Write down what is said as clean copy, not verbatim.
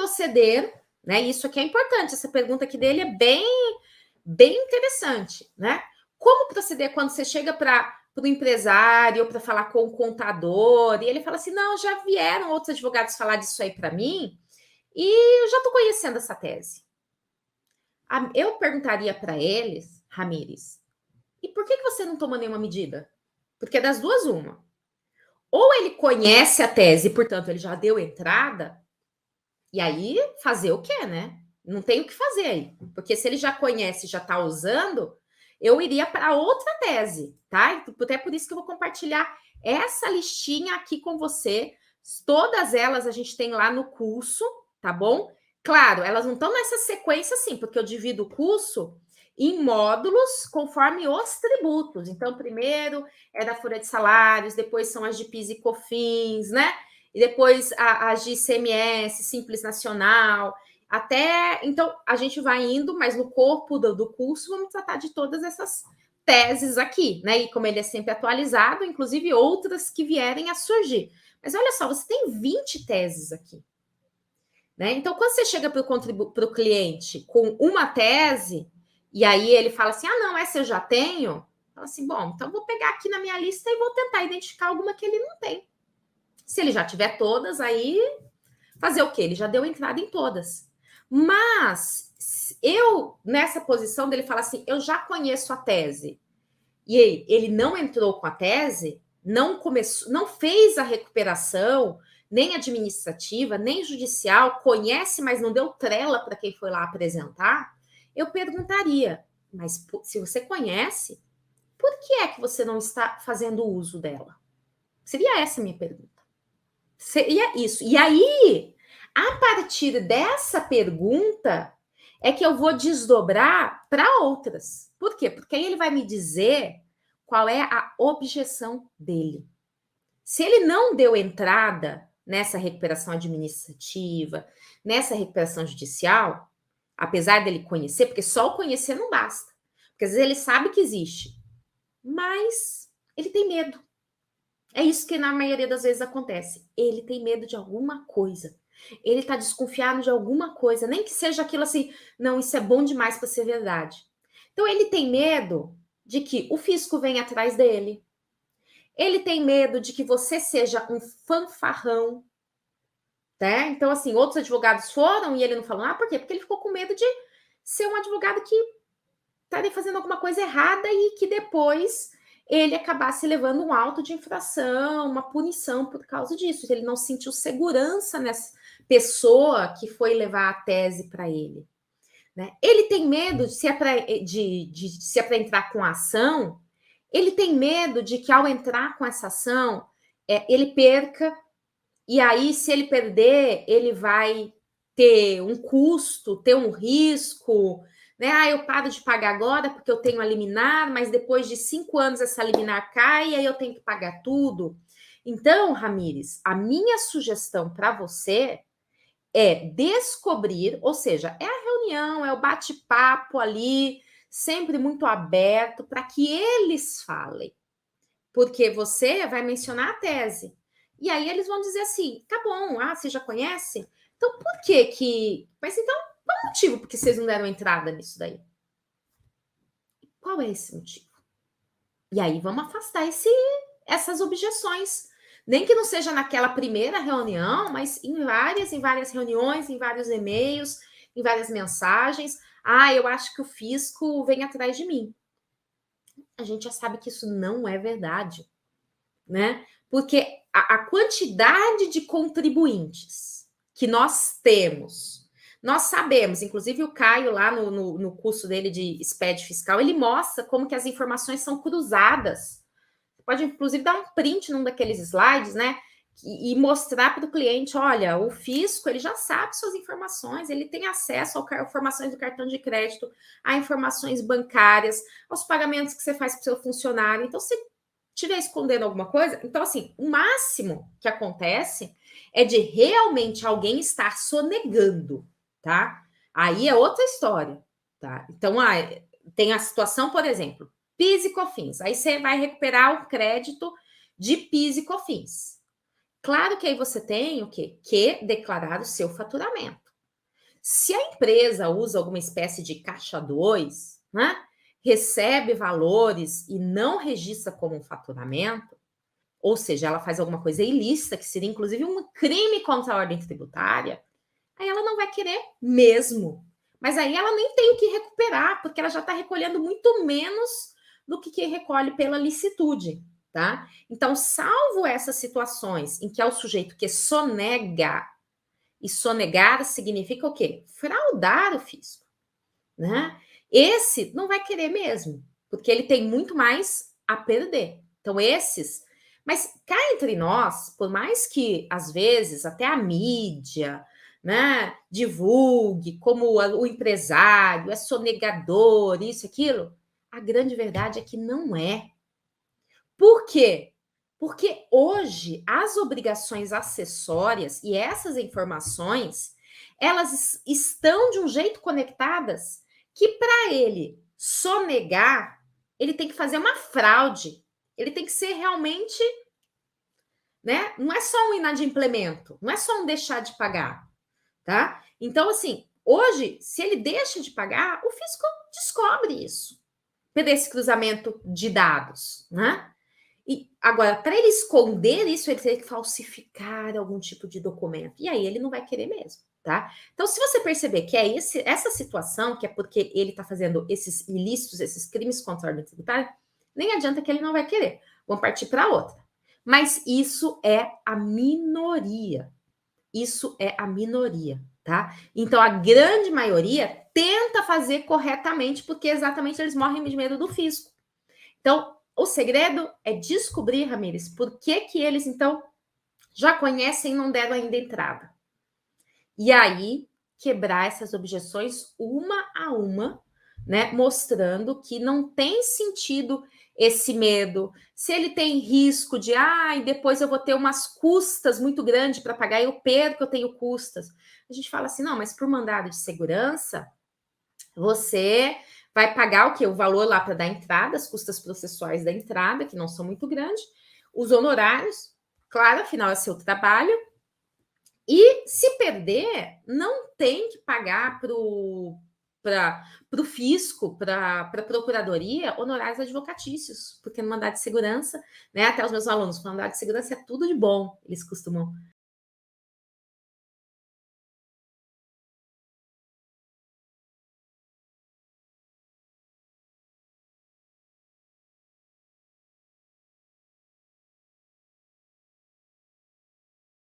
proceder, né? Isso aqui é importante, essa pergunta aqui dele é bem interessante, né? Como proceder quando você chega para o empresário ou para falar com o contador e ele fala assim, não, já vieram outros advogados falar disso aí para mim e eu já estou conhecendo essa tese. Eu perguntaria para eles, Ramires, e por que você não tomou nenhuma medida? Porque das duas, uma. Ou ele conhece a tese, portanto, ele já deu entrada, e aí fazer o quê, né? Não tem o que fazer aí. Porque se ele já conhece e já está usando, eu iria para outra tese, tá? Até por isso que eu vou compartilhar essa listinha aqui com você. Todas elas a gente tem lá no curso, tá bom? Claro, elas não estão nessa sequência assim, porque eu divido o curso em módulos conforme os tributos. Então, primeiro é da folha de salários, depois são as de PIS e COFINS, né? E depois as de ICMS, Simples Nacional, até... Então, a gente vai indo, mas no corpo do curso vamos tratar de todas essas teses aqui, né? E como ele é sempre atualizado, inclusive outras que vierem a surgir. Mas olha só, você tem 20 teses aqui. Né? Então, quando você chega para o cliente com uma tese, e aí ele fala assim, ah, não, essa eu já tenho, fala assim, bom, então vou pegar aqui na minha lista e vou tentar identificar alguma que ele não tem. Se ele já tiver todas, aí fazer o quê? Ele já deu entrada em todas. Mas eu, nessa posição dele, fala assim, eu já conheço a tese, e ele não entrou com a tese, não começou, não fez a recuperação, nem administrativa, nem judicial, conhece, mas não deu trela para quem foi lá apresentar, eu perguntaria, mas se você conhece, por que é que você não está fazendo uso dela? Seria essa a minha pergunta. Seria isso. E aí, a partir dessa pergunta, é que eu vou desdobrar para outras. Por quê? Porque aí ele vai me dizer qual é a objeção dele. Se ele não deu entrada nessa recuperação administrativa, nessa recuperação judicial, apesar dele conhecer, porque só o conhecer não basta. Porque às vezes ele sabe que existe, mas ele tem medo. É isso que na maioria das vezes acontece. Ele tem medo de alguma coisa. Ele está desconfiado de alguma coisa, nem que seja aquilo assim, não, isso é bom demais para ser verdade. Então ele tem medo de que o fisco venha atrás dele. Ele tem medo de que você seja um fanfarrão, né? Então, assim, outros advogados foram e ele não falou, por quê? Porque ele ficou com medo de ser um advogado que estaria fazendo alguma coisa errada e que depois ele acabasse levando um auto de infração, uma punição por causa disso. Ele não sentiu segurança nessa pessoa que foi levar a tese para ele. Né? Ele tem medo, se é para entrar com a ação, ele tem medo de que ao entrar com essa ação, ele perca, e aí se ele perder, ele vai ter um custo, ter um risco, né? Eu paro de pagar agora porque eu tenho a liminar, mas depois de 5 anos essa liminar cai e aí eu tenho que pagar tudo. Então, Ramires, a minha sugestão para você é descobrir, ou seja, é a reunião, é o bate-papo ali, sempre muito aberto, para que eles falem. Porque você vai mencionar a tese. E aí eles vão dizer assim, tá bom, você já conhece? Então, por que que... Mas então, qual o motivo por que vocês não deram entrada nisso daí? Qual é esse motivo? E aí vamos afastar essas objeções. Nem que não seja naquela primeira reunião, mas em várias reuniões, em vários e-mails, em várias mensagens. Eu acho que o fisco vem atrás de mim. A gente já sabe que isso não é verdade, né? Porque a quantidade de contribuintes que nós temos, nós sabemos, inclusive o Caio lá no curso dele de SPED fiscal, ele mostra como que as informações são cruzadas. Pode, inclusive, dar um print num daqueles slides, né? E mostrar para o cliente, olha, o fisco, ele já sabe suas informações, ele tem acesso às informações do cartão de crédito, a informações bancárias, aos pagamentos que você faz para o seu funcionário. Então, se estiver escondendo alguma coisa, então, assim, o máximo que acontece é de realmente alguém estar sonegando, tá? Aí é outra história, tá? Então, tem a situação, por exemplo, PIS e COFINS. Aí você vai recuperar o crédito de PIS e COFINS. Claro que aí você tem o quê? Que declarar o seu faturamento. Se a empresa usa alguma espécie de caixa 2, né, recebe valores e não registra como um faturamento, ou seja, ela faz alguma coisa ilícita, que seria inclusive um crime contra a ordem tributária, aí ela não vai querer mesmo. Mas aí ela nem tem o que recuperar, porque ela já está recolhendo muito menos do que recolhe pela licitude, tá? Então, salvo essas situações em que é o sujeito que sonega, e sonegar significa o quê? Fraudar o fisco, né? Esse não vai querer mesmo, porque ele tem muito mais a perder. Então, esses. Mas cá entre nós, por mais que às vezes até a mídia, né, divulgue como o empresário é sonegador, isso, aquilo, a grande verdade é que não é. Por quê? Porque hoje as obrigações acessórias e essas informações, elas estão de um jeito conectadas que para ele sonegar, ele tem que fazer uma fraude. Ele tem que ser realmente, né? Não é só um inadimplemento, não é só um deixar de pagar, tá? Então, assim, hoje, se ele deixa de pagar, o fisco descobre isso, por esse cruzamento de dados, né? E agora, para ele esconder isso, ele teria que falsificar algum tipo de documento. E aí ele não vai querer mesmo, tá? Então, se você perceber que é essa situação, que é porque ele está fazendo esses ilícitos, esses crimes contra a ordem tributária, nem adianta que ele não vai querer. Vamos partir para outra. Mas isso é a minoria. Isso é a minoria, tá? Então, a grande maioria tenta fazer corretamente, porque exatamente eles morrem de medo do fisco. Então, o segredo é descobrir, Ramires, por que eles, então, já conhecem e não deram ainda entrada. E aí, quebrar essas objeções uma a uma, né? Mostrando que não tem sentido esse medo. Se ele tem risco de, depois eu vou ter umas custas muito grandes para pagar, eu perco, eu tenho custas. A gente fala assim, não, mas por mandado de segurança, você vai pagar o quê? O valor lá para dar entrada, as custas processuais da entrada, que não são muito grandes, os honorários, claro, afinal é seu trabalho, e se perder, não tem que pagar para o fisco, para a procuradoria, honorários advocatícios, porque no mandado de segurança, né, até os meus alunos, no mandado de segurança é tudo de bom, eles costumam